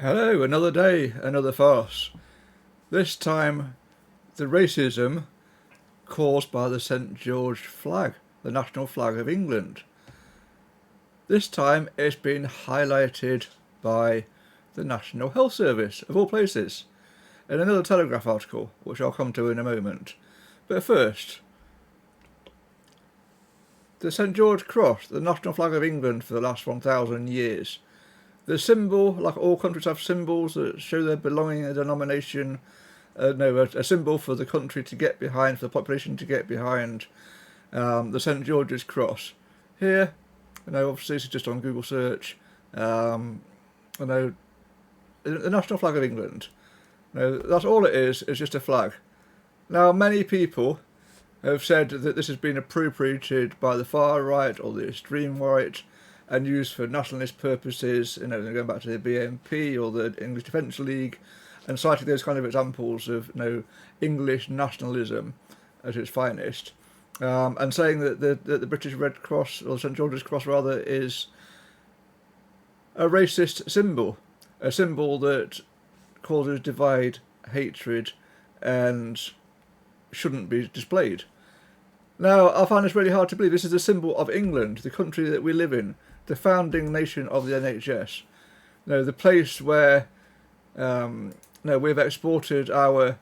Hello, another day, another farce. This time, the racism caused by the St George flag, the national flag of England. This time, it's been highlighted by the National Health Service, of all places, in another Telegraph article, which I'll come to in a moment. But first, the St George Cross, the national flag of England for the last 1,000 years. The symbol, like all countries have symbols that show their belonging, a denomination, a symbol for the country to get behind, for the population to get behind. The St George's Cross. Here, obviously this is just on Google search. The national flag of England. That's all it is just a flag. Now, many people have said that this has been appropriated by the far right or the extreme right and used for nationalist purposes, going back to the BNP or the English Defence League, and citing those kind of examples of English nationalism at its finest, and saying that the British Red Cross, or St George's Cross rather, is a racist symbol, a symbol that causes divide, hatred, and shouldn't be displayed. Now, I find this really hard to believe. This is a symbol of England, the country that we live in, the founding nation of the NHS. The place where we've exported our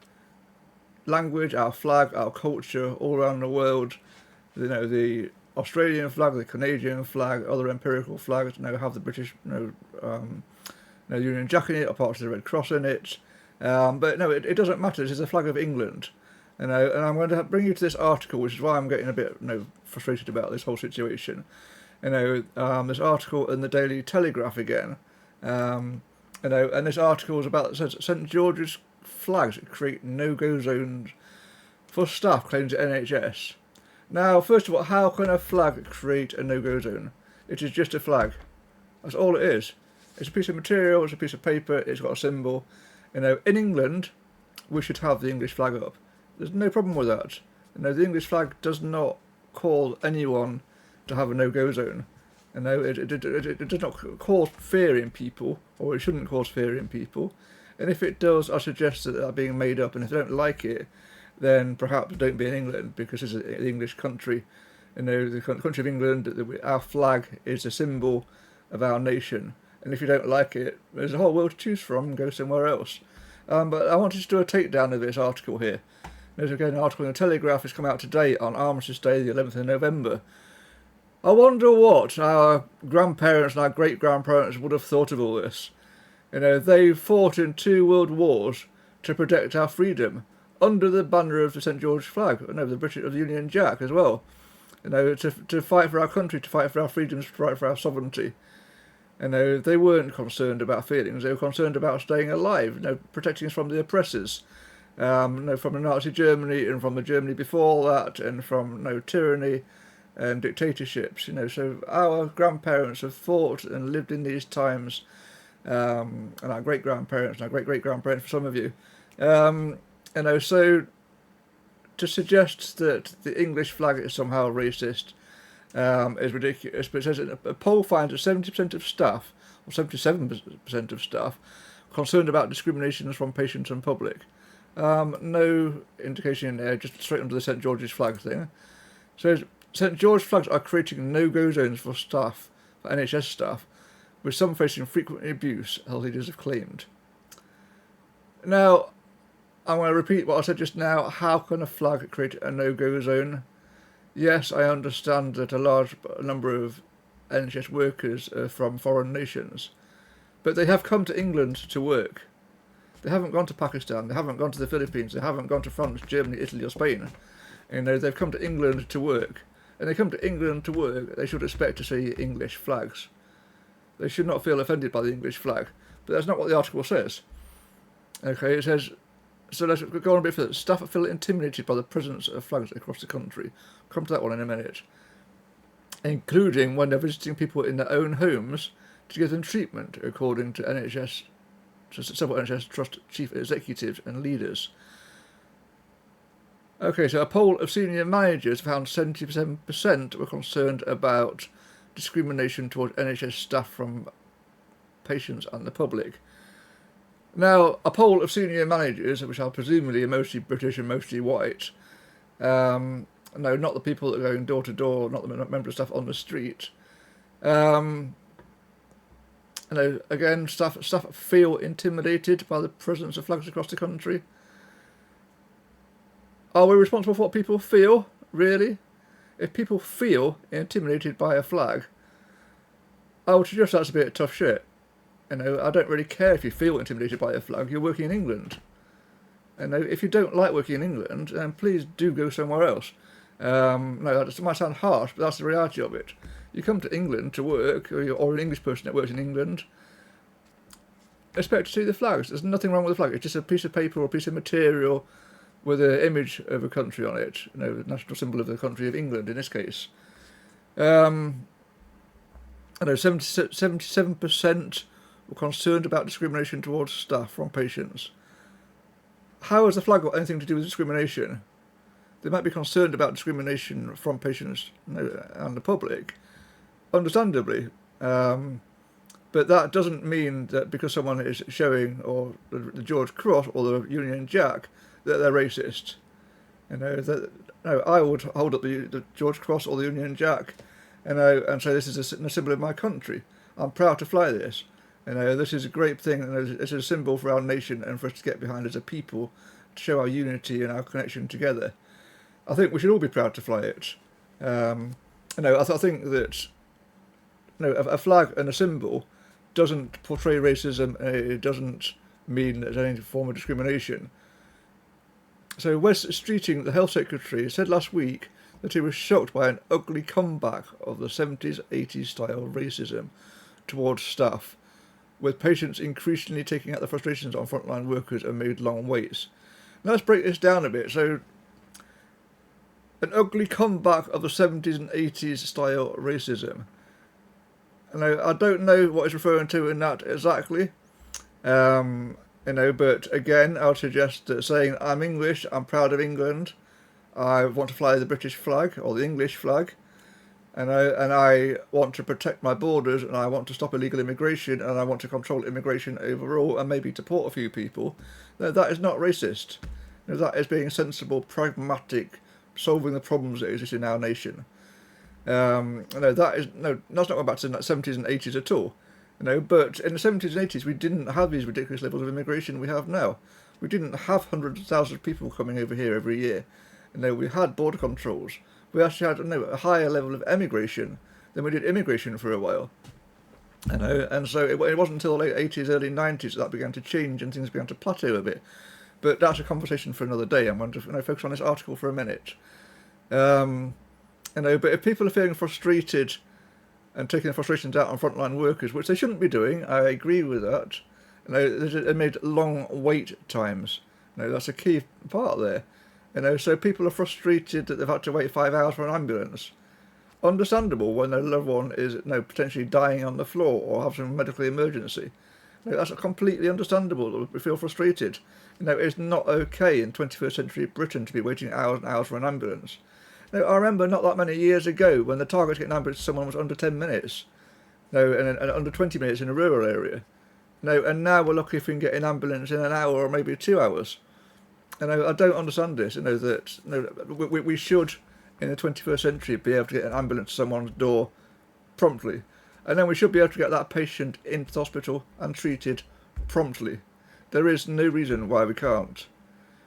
language, our flag, our culture all around the world. The Australian flag, the Canadian flag, other empirical flags have the British Union Jack in it, or parts of the Red Cross in it. But no, it doesn't matter. This is the flag of England. And I'm going to bring you to this article, which is why I'm getting a bit frustrated about this whole situation. This article in the Daily Telegraph again. And this article is about St George's flags create no-go zones for staff, claims the NHS. Now, first of all, how can a flag create a no-go zone? It is just a flag. That's all it is. It's a piece of material, it's a piece of paper, it's got a symbol. In England, we should have the English flag up. There's no problem with that. The English flag does not call anyone to have a no-go zone. It does not cause fear in people, or it shouldn't cause fear in people. And if it does, I suggest that they're being made up. And if they don't like it, then perhaps don't be in England, because this is an English country. The country of England, our flag is a symbol of our nation. And if you don't like it, there's a whole world to choose from, and go somewhere else. But I wanted to do a takedown of this article here. There's again an article in the Telegraph has come out today on Armistice Day, the 11th of November. I wonder what our grandparents and our great-grandparents would have thought of all this. They fought in 2 world wars to protect our freedom, under the banner of the St George flag, the British of the Union Jack as well. To fight for our country, to fight for our freedoms, to fight for our sovereignty. They weren't concerned about feelings, they were concerned about staying alive, protecting us from the oppressors. From the Nazi Germany and from the Germany before that, and from tyranny and dictatorships. So our grandparents have fought and lived in these times, and our great grandparents and our great grandparents for some of you. So to suggest that the English flag is somehow racist is ridiculous. But it says a poll finds that 70% of staff, or 77% of staff, concerned about discriminations from patients and public. No indication in there, just straight under the St George's flag thing. So St George flags are creating no-go zones for staff, for NHS staff, with some facing frequent abuse, health leaders have claimed. Now, I'm going to repeat what I said just now. How can a flag create a no-go zone? Yes, I understand that a large number of NHS workers are from foreign nations, but they have come to England to work. They haven't gone to Pakistan, they haven't gone to the Philippines, they haven't gone to France, Germany, Italy or Spain. They've come to England to work. And they come to England to work, they should expect to see English flags. They should not feel offended by the English flag. But that's not what the article says. Okay, it says, so let's go on a bit further. Staff feel intimidated by the presence of flags across the country. I'll come to that one in a minute. Including when they're visiting people in their own homes to give them treatment, according to several NHS Trust chief executives and leaders. Okay, so a poll of senior managers found 77% were concerned about discrimination towards NHS staff from patients and the public. Now, a poll of senior managers, which are presumably mostly British and mostly white, no, not the people that are going door to door, not the member of staff on the street. Again, staff feel intimidated by the presence of flags across the country. Are we responsible for what people feel, really? If people feel intimidated by a flag, I would suggest that's a bit tough shit. I don't really care if you feel intimidated by a flag. You're working in England. If you don't like working in England, then please do go somewhere else. That might sound harsh, but that's the reality of it. You come to England to work, or an English person that works in England, expect to see the flags. There's nothing wrong with the flag. It's just a piece of paper or a piece of material with an image of a country on it. The national symbol of the country of England in this case. 77% were concerned about discrimination towards staff from patients. How has the flag got anything to do with discrimination? They might be concerned about discrimination from patients and the public, understandably. But that doesn't mean that because someone is showing or the George Cross or the Union Jack that they're racist. I would hold up the George Cross or the Union Jack, and say this is a symbol of my country. I'm proud to fly this. This is a great thing. It's a symbol for our nation and for us to get behind as a people, to show our unity and our connection together. I think we should all be proud to fly it. I think that a flag and a symbol doesn't portray racism. It doesn't mean there's any form of discrimination. So Wes Streeting, the Health Secretary, said last week that he was shocked by an ugly comeback of the 70s, 80s style racism towards staff, with patients increasingly taking out their frustrations on frontline workers amid long waits. Now let's break this down a bit. So, an ugly comeback of the 70s and 80s style racism. I don't know what he's referring to in that exactly. But again, I would suggest that saying, I'm English, I'm proud of England, I want to fly the British flag, or the English flag, and I want to protect my borders, and I want to stop illegal immigration, and I want to control immigration overall, and maybe deport a few people. That is not racist. That is being sensible, pragmatic, solving the problems that exist in our nation. That's not going back to the 70s and 80s at all. But in the 70s and 80s, we didn't have these ridiculous levels of immigration we have now. We didn't have hundreds of thousands of people coming over here every year. We had border controls. We actually had a higher level of emigration than we did immigration for a while. And so it wasn't until the late 80s, early 90s that began to change and things began to plateau a bit. But that's a conversation for another day. I'm going to focus on this article for a minute. But if people are feeling frustrated and taking their frustrations out on frontline workers, which they shouldn't be doing, I agree with that. They made long wait times. That's a key part there. So people are frustrated that they've had to wait 5 hours for an ambulance. Understandable when their loved one is potentially dying on the floor or have some medical emergency. That's completely understandable that we feel frustrated. It's not okay in 21st century Britain to be waiting hours and hours for an ambulance. I remember not that many years ago when the target to get an ambulance to someone was under 10 minutes. And under 20 minutes in a rural area. And now we're lucky if we can get an ambulance in an hour or maybe 2 hours. I don't understand this. We should, in the 21st century, be able to get an ambulance to someone's door promptly. And then we should be able to get that patient into the hospital and treated promptly. There is no reason why we can't.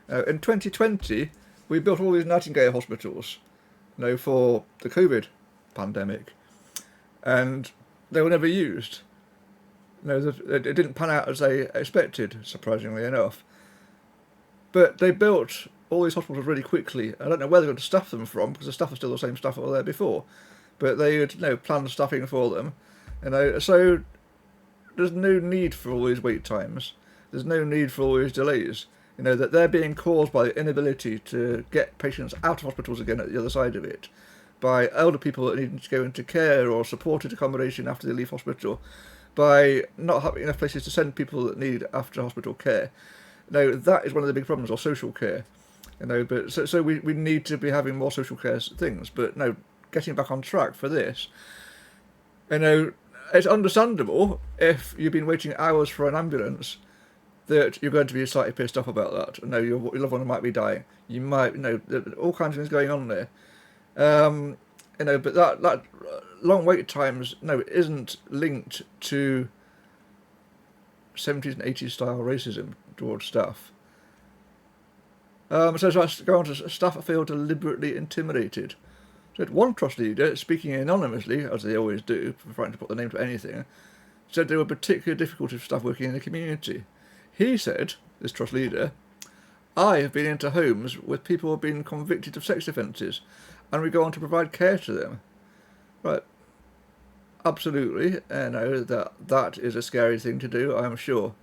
In 2020, we built all these Nightingale hospitals, for the COVID pandemic, and they were never used. It didn't pan out as they expected, surprisingly enough. But they built all these hospitals really quickly. I don't know where they're going to staff them from, because the staff are still the same staff that were there before. But they had planned staffing for them. So there's no need for all these wait times. There's no need for all these delays. That they're being caused by the inability to get patients out of hospitals again at the other side of it, by elder people that need to go into care or supported accommodation after they leave hospital, by not having enough places to send people that need after hospital care. That is one of the big problems, or social care. But so we need to be having more social care things. But getting back on track for this. It's understandable if you've been waiting hours for an ambulance that you're going to be slightly pissed off about that. No, your loved one might be dying. You might, all kinds of things going on there. But that long wait times, no, isn't linked to 70s and 80s style racism towards staff. So I go on to staff feel deliberately intimidated. So one trust leader, speaking anonymously, as they always do, trying to put the name to anything, said there were particular difficulties for staff working in the community. He said, this trust leader, I have been into homes with people who have been convicted of sex offences, and we go on to provide care to them. Right. Absolutely. I know that is a scary thing to do, I'm sure.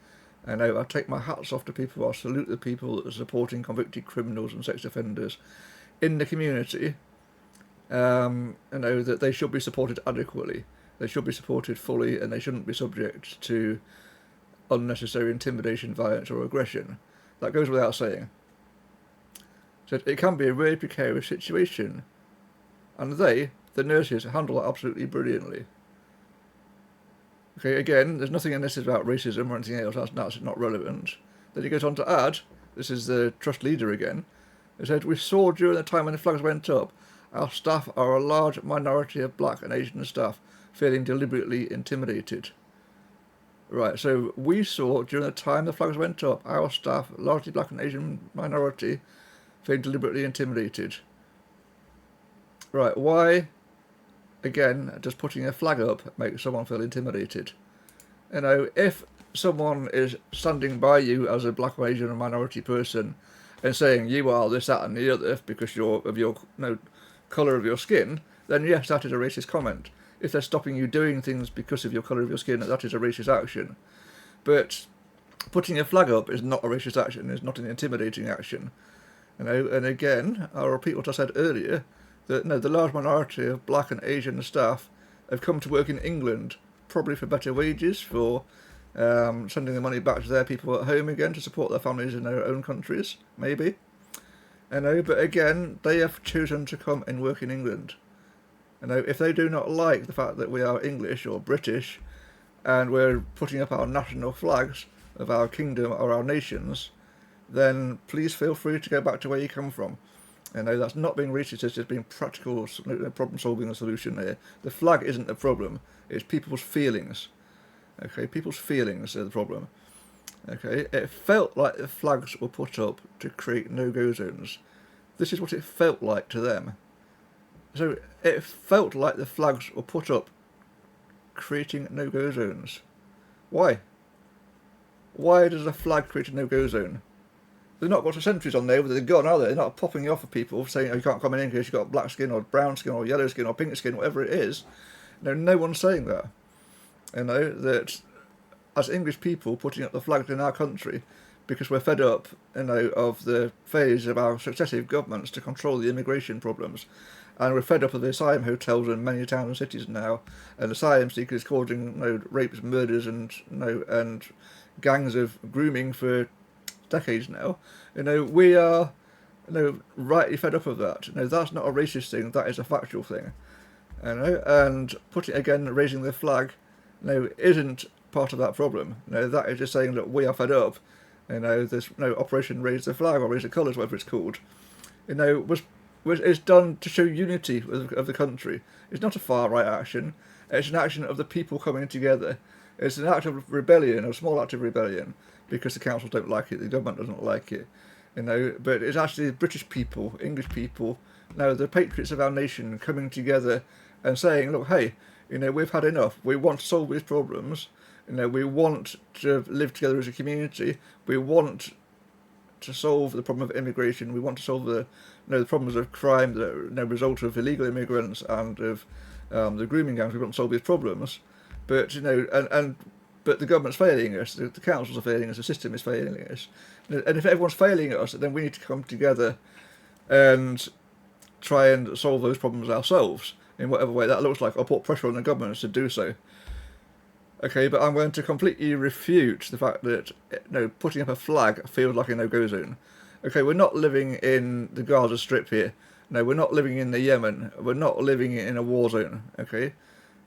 I know I take my hats off to people, I salute the people that are supporting convicted criminals and sex offenders in the community. That they should be supported adequately. They should be supported fully, and they shouldn't be subject to unnecessary intimidation, violence or aggression. That goes without saying. So it can be a really precarious situation, and the nurses, handle it absolutely brilliantly. Okay, again, there's nothing in this about racism or anything else, that's not relevant. Then he goes on to add, this is the trust leader again, he said, we saw during the time when the flags went up, our staff are a large minority of black and Asian staff feeling deliberately intimidated. Right, so we saw during the time the flags went up, our staff, largely black and Asian minority, feeling deliberately intimidated. Right, why, again, does putting a flag up make someone feel intimidated? If someone is standing by you as a black or Asian or minority person and saying you are this, that and the other because of your colour of your skin, then yes, that is a racist comment. If they're stopping you doing things because of your colour of your skin, that is a racist action. But putting a flag up is not a racist action, it's not an intimidating action. And again, I'll repeat what I said earlier, that the large minority of black and Asian staff have come to work in England, probably for better wages, for sending the money back to their people at home again to support their families in their own countries, maybe. But again, they have chosen to come and work in England. If they do not like the fact that we are English or British, and we're putting up our national flags of our kingdom or our nations, then please feel free to go back to where you come from. That's not being racist, it's just being practical, problem solving the solution here. The flag isn't the problem, it's people's feelings. Okay, people's feelings are the problem. Okay, it felt like the flags were put up to create no-go zones. This is what it felt like to them. So it felt like the flags were put up creating no-go zones. Why? Why does a flag create a no-go zone? They've not got sentries on there with a gun, are they? They're not popping you off of people saying, oh, you can't come in because you've got black skin or brown skin or yellow skin or pink skin, whatever it is. No one's saying that. That as English people putting up the flags in our country because we're fed up, of the phase of our successive governments to control the immigration problems. And we're fed up of the asylum hotels in many towns and cities now, and asylum seekers causing rapes, murders, and gangs of grooming for decades now. We are rightly fed up of that. That's not a racist thing, that is a factual thing. And raising the flag isn't part of that problem. That is just saying, look, we are fed up. This Operation Raise the Flag or Raise the Colours, whatever it's called, is done to show unity of the country. It's not a far right action. It's an action of the people coming together. It's an act of rebellion, a small act of rebellion, because the councils don't like it, the government doesn't like it. But it's actually British people, English people, the patriots of our nation coming together and saying, look, hey, we've had enough. We want to solve these problems. We want to live together as a community. We want to solve the problem of immigration. We want to solve the problems of crime that result of illegal immigrants and of the grooming gangs. We want to solve these problems, but but the government's failing us. The councils are failing us. The system is failing us. And if everyone's failing us, then we need to come together and try and solve those problems ourselves in whatever way that looks like, or put pressure on the governments to do so. Okay, but I'm going to completely refute the fact that putting up a flag feels like a no-go zone. Okay, we're not living in the Gaza Strip here. No, we're not living in the Yemen. We're not living in a war zone. Okay,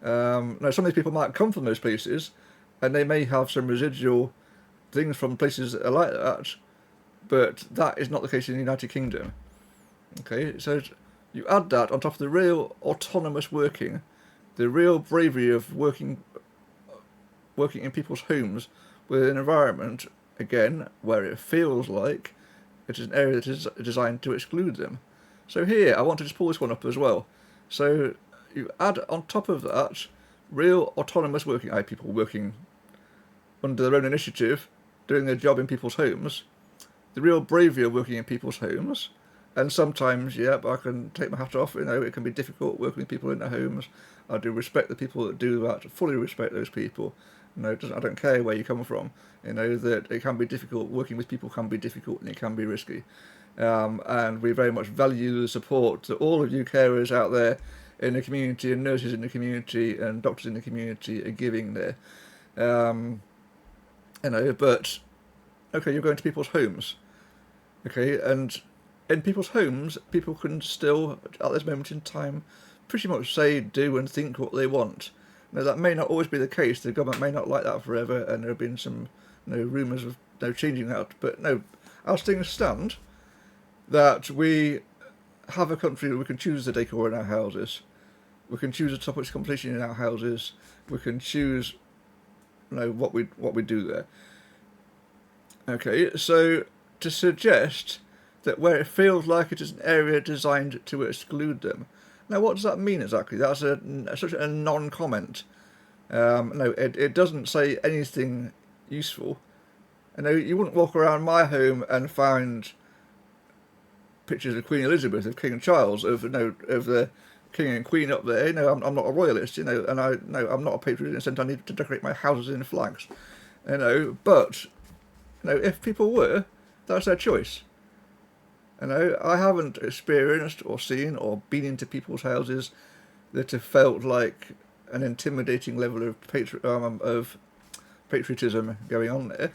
some of these people might come from those places, and they may have some residual things from places that are like that, but that is not the case in the United Kingdom. Okay, so you add that on top of the real autonomous working, the real bravery of working in people's homes with an environment, again, where it feels like it is an area that is designed to exclude them. So here, I want to just pull this one up as well. So you add on top of that real autonomous working, people working under their own initiative, doing their job in people's homes, the real bravery of working in people's homes, and sometimes, I can take my hat off, it can be difficult working with people in their homes. I do respect the people that do that, fully respect those people. I don't care where you come from, that it can be difficult, working with people can be difficult and it can be risky. And we very much value the support that all of you carers out there in the community and nurses in the community and doctors in the community are giving there. But, okay, you're going to people's homes. Okay, and in people's homes, people can still, at this moment in time, pretty much say, do and think what they want. Now, that may not always be the case. The government may not like that forever, and there have been some rumours of changing that. But no, as things stand, that we have a country where we can choose the decor in our houses. We can choose the topics of conversation in our houses. We can choose what we do there. Okay, so to suggest that where it feels like it is an area designed to exclude them. Now, what does that mean exactly? That's such a non-comment. It doesn't say anything useful. You wouldn't walk around my home and find pictures of Queen Elizabeth, of King Charles, of the King and Queen up there. I'm not a royalist, and I'm not a patriot in the sense I need to decorate my houses in flags. But if people were, that's their choice. I haven't experienced or seen or been into people's houses that have felt like an intimidating level of patriotism going on there.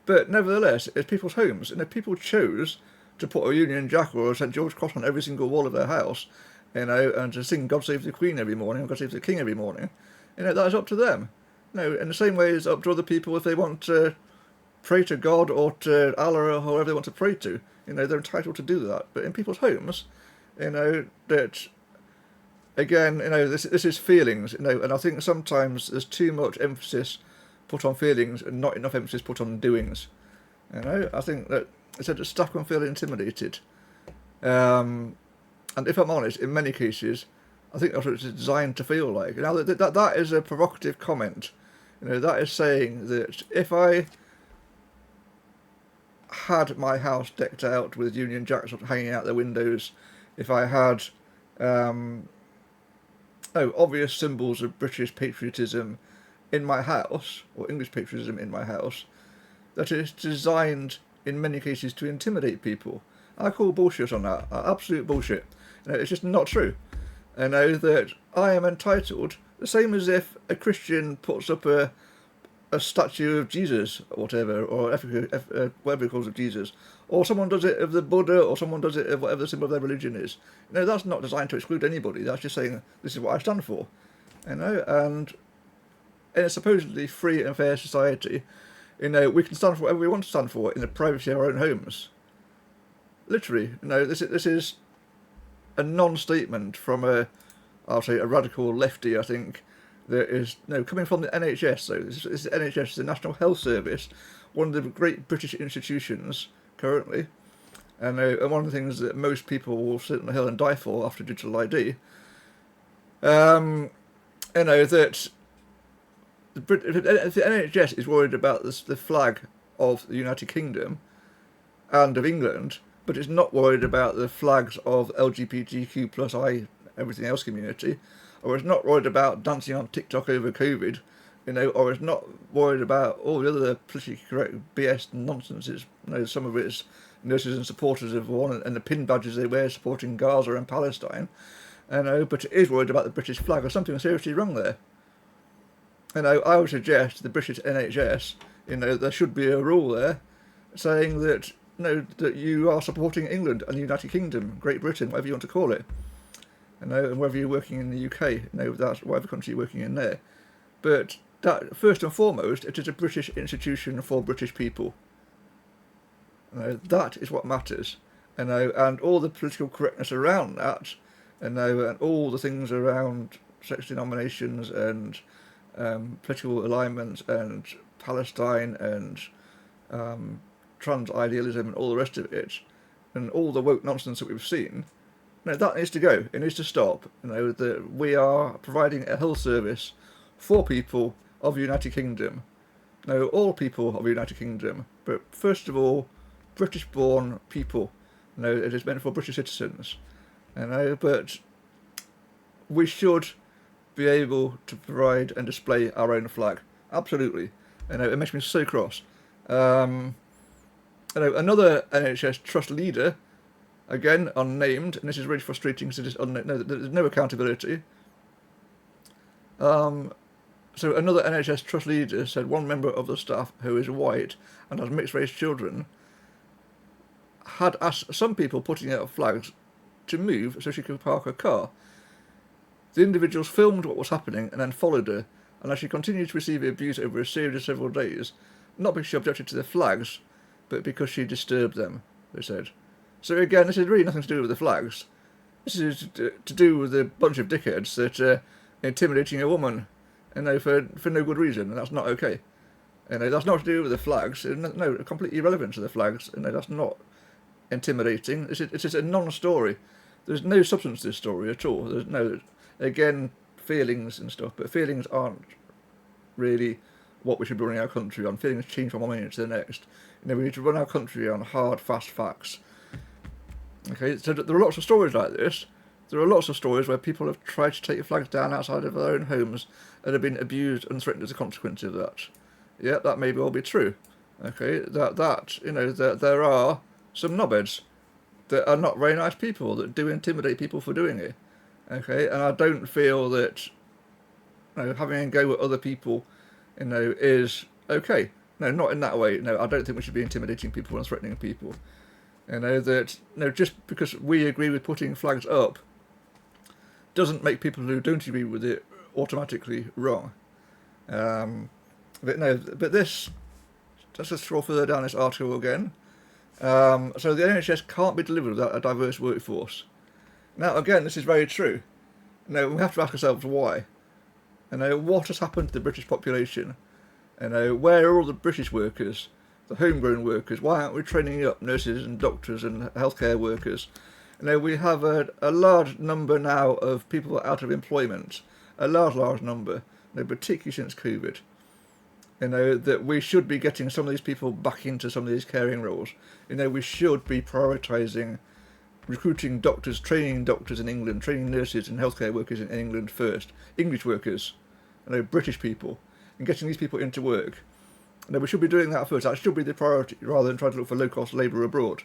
But nevertheless, it's people's homes, and if people chose to put a Union Jack or a St George cross on every single wall of their house, and to sing God Save the Queen every morning, or God Save the King every morning, that is up to them. In the same way it's up to other people if they want to pray to God or to Allah or whoever they want to pray to. They're entitled to do that. But in people's homes, that, again, this is feelings, and I think sometimes there's too much emphasis put on feelings and not enough emphasis put on doings. I think that staff can feel intimidated. And if I'm honest, in many cases, I think that's what it's designed to feel like. Now, that is a provocative comment. That is saying that if I had my house decked out with Union Jacks hanging out the windows, if I had obvious symbols of British patriotism in my house, or English patriotism in my house, that is designed in many cases to intimidate people. I call bullshit on that. Absolute bullshit. It's just not true. That I am entitled, the same as if a Christian puts up a statue of Jesus, or whatever, or whatever it calls of Jesus, or someone does it of the Buddha, or someone does it of whatever the symbol of their religion is. That's not designed to exclude anybody. That's just saying, this is what I stand for. And in a supposedly free and fair society, we can stand for whatever we want to stand for in the privacy of our own homes. Literally, this is a non-statement from I'll say a radical lefty, I think, that is coming from the NHS. So this is the NHS, the National Health Service, one of the great British institutions currently, and one of the things that most people will sit on the hill and die for after digital ID. That if the NHS is worried about the flag of the United Kingdom and of England, but it's not worried about the flags of LGBTQ plus everything else community, or it's not worried about dancing on TikTok over COVID, or it's not worried about all the other politically correct BS nonsense. It's, some of it's nurses and supporters of one, and the pin badges they wear supporting Gaza and Palestine, but it is worried about the British flag, or something seriously wrong there. I would suggest the British NHS, there should be a rule there saying that that you are supporting England and the United Kingdom, Great Britain, whatever you want to call it, and whether you're working in the UK, that's whatever country you're working in there. But that first and foremost, it is a British institution for British people. That is what matters. And all the political correctness around that, and all the things around sex denominations and political alignment and Palestine and trans idealism and all the rest of it, and all the woke nonsense that we've seen, that needs to go. It needs to stop. That we are providing a health service for people of the United Kingdom. All people of the United Kingdom, but first of all, British-born people. It is meant for British citizens. But we should be able to provide and display our own flag. Absolutely. It makes me so cross. Another NHS trust leader, again unnamed, and this is really frustrating because it is there's no accountability. So another NHS trust leader said one member of the staff who is white and has mixed race children had asked some people putting out flags to move so she could park her car. The individuals filmed what was happening and then followed her, and as she continued to receive abuse over a series of several days, not because she objected to the flags, but because she disturbed them, they said. So again, this is really nothing to do with the flags. This is to do with a bunch of dickheads that are intimidating a woman, for no good reason, and that's not okay. That's not to do with the flags. Completely irrelevant to the flags. That's not intimidating. It is a non-story. There's no substance to this story at all. There's again, feelings and stuff, but feelings aren't really what we should be running our country on. Feelings change from one minute to the next. We need to run our country on hard, fast facts. Okay, so there are lots of stories like this. There are lots of stories where people have tried to take flags down outside of their own homes and have been abused and threatened as a consequence of that. Yeah, that may well be true. Okay, that there are some knobheads that are not very nice people that do intimidate people for doing it. Okay, and I don't feel that having a go at other people, is okay. No, not in that way. No, I don't think we should be intimidating people and threatening people. Just because we agree with putting flags up doesn't make people who don't agree with it automatically wrong. But let's just scroll further down this article again. So the NHS can't be delivered without a diverse workforce. Now, again, this is very true. We have to ask ourselves why. What has happened to the British population? Where are all the British workers, the homegrown workers? Why aren't we training up nurses and doctors and healthcare workers? We have a large number now of people out of employment, a large number, particularly since COVID. That we should be getting some of these people back into some of these caring roles. We should be prioritising recruiting doctors, training doctors in England, training nurses and healthcare workers in England first, English workers, British people, and getting these people into work. We should be doing that first. That should be the priority, rather than trying to look for low-cost labour abroad.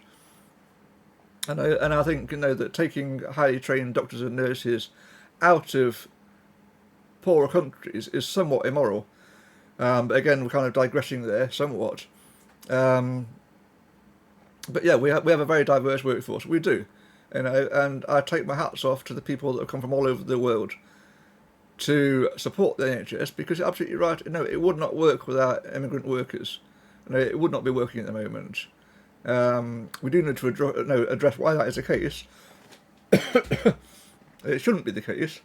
And I think that taking highly trained doctors and nurses out of poorer countries is somewhat immoral. But again, we're kind of digressing there somewhat. But yeah, we have a very diverse workforce. We do, and I take my hats off to the people that have come from all over the world to support the NHS, because you're absolutely right. It would not work without immigrant workers. It would not be working at the moment. We do need to address why that is the case. It shouldn't be the case.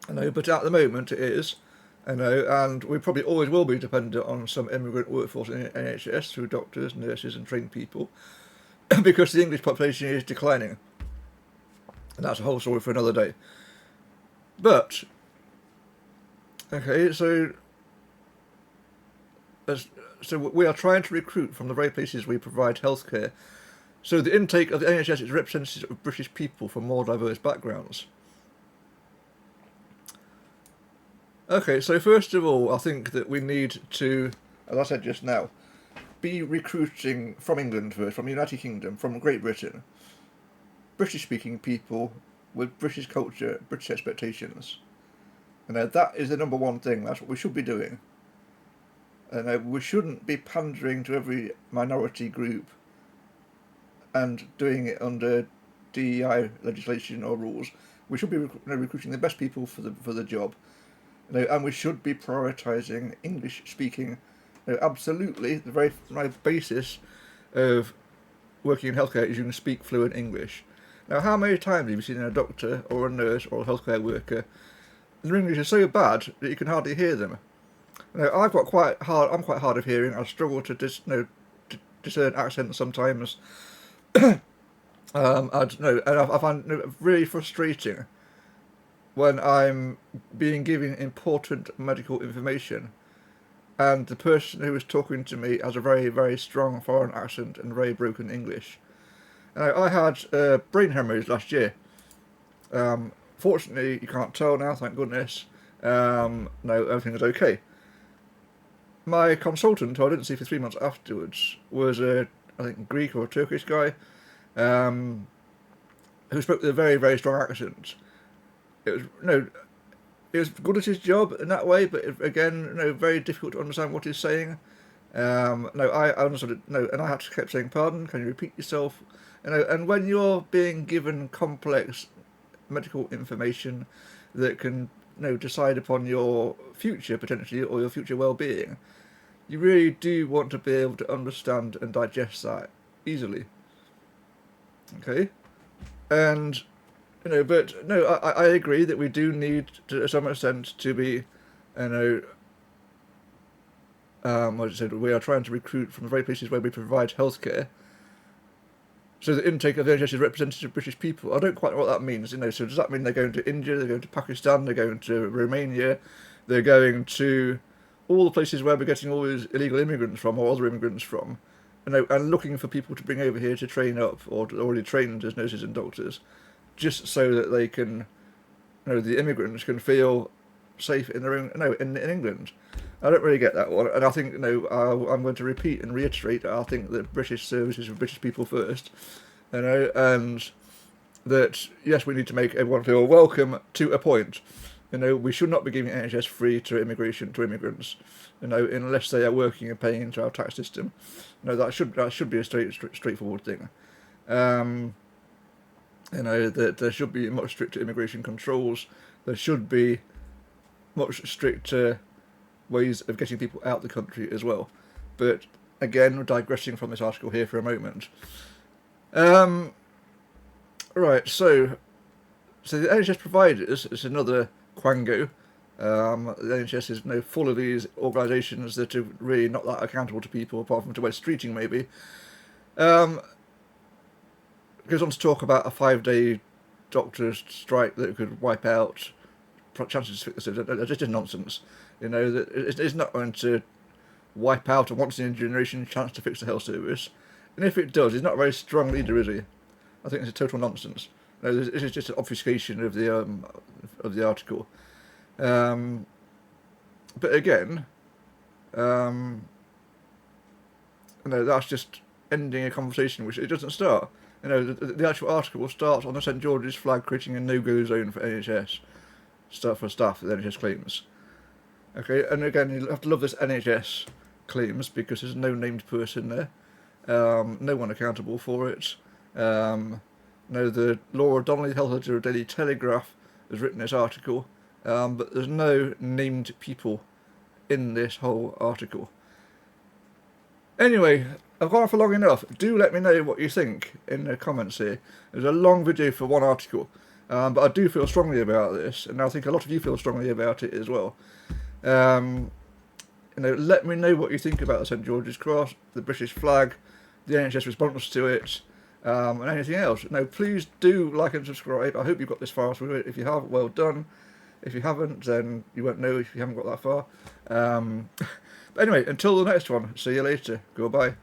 But at the moment it is. And we probably always will be dependent on some immigrant workforce in the NHS through doctors, nurses and trained people, because the English population is declining. And that's a whole story for another day. But, okay, so we are trying to recruit from the very places we provide healthcare. So the intake of the NHS is representative of British people from more diverse backgrounds. Okay, so first of all, I think that we need to, as I said just now, be recruiting from England first, from the United Kingdom, from Great Britain, British-speaking people with British culture, British expectations. That is the number one thing. That's what we should be doing. We shouldn't be pandering to every minority group and doing it under DEI legislation or rules, we should be recruiting the best people for the job, and we should be prioritising English speaking. Absolutely, the very basis of working in healthcare is you can speak fluent English. Now, how many times have you seen a doctor or a nurse or a healthcare worker, and their English is so bad that you can hardly hear them? I'm quite hard of hearing. I struggle to discern accents sometimes. I don't know, and I find it really frustrating when I'm being given important medical information, and the person who is talking to me has a very, very strong foreign accent and very broken English. I had brain hemorrhage last year. Fortunately, you can't tell now, thank goodness. No, everything is okay. My consultant, who I didn't see for 3 months afterwards, was I think Greek or Turkish guy, who spoke with a very, very strong accent. It was good at his job in that way, but again, very difficult to understand what he's saying. I understood it. And I had to keep saying, "Pardon, can you repeat yourself?" And when you're being given complex medical information that can, decide upon your future potentially or your future well-being, you really do want to be able to understand and digest that easily. Okay, and but no, I agree that we do need to some extent to be, what I said, we are trying to recruit from the very places where we provide healthcare. So the intake of the NHS is representative of British people. I don't quite know what that means. So does that mean they're going to India, they're going to Pakistan, they're going to Romania, they're going to all the places where we're getting all these illegal immigrants from or other immigrants from, and looking for people to bring over here to train up or already trained as nurses and doctors, just so that they can, the immigrants can feel safe in their own, in England. I don't really get that one, and I think, I'm going to repeat and reiterate, I think that British service is for British people first, and that, yes, we need to make everyone feel welcome to a point. We should not be giving NHS free to immigrants, unless they are working and paying into our tax system. That should be a straightforward thing. That there should be much stricter immigration controls. There should be much stricter ways of getting people out of the country as well. But again, we're digressing from this article here for a moment. Right, so the NHS providers is another quango. The NHS is full of these organisations that are really not that accountable to people, apart from to West Streeting maybe. Goes on to talk about a 5-day doctors' strike that could wipe out chances to fix this. It's just nonsense. That it's not going to wipe out a once-in-a-generation chance to fix the health service. And if it does, he's not a very strong leader, is he? I think it's a total nonsense. This is just an obfuscation of the article. But again, that's just ending a conversation which it doesn't start. The actual article starts on the St George's flag creating a no-go zone for NHS staff, the NHS claims. Okay, and again, you have to love this NHS claims because there's no named person there, no one accountable for it. The Laura Donnelly, health editor of Daily Telegraph, has written this article, but there's no named people in this whole article. Anyway, I've gone on for long enough. Do let me know what you think in the comments here. There's a long video for one article, but I do feel strongly about this, and I think a lot of you feel strongly about it as well. Let me know what you think about the St George's Cross, the British flag, the NHS response to it, and anything else. Please do like and subscribe. I hope you've got this far through it. If you have, well done. If you haven't, then you won't know if you haven't got that far. But anyway, until the next one, see you later. Goodbye.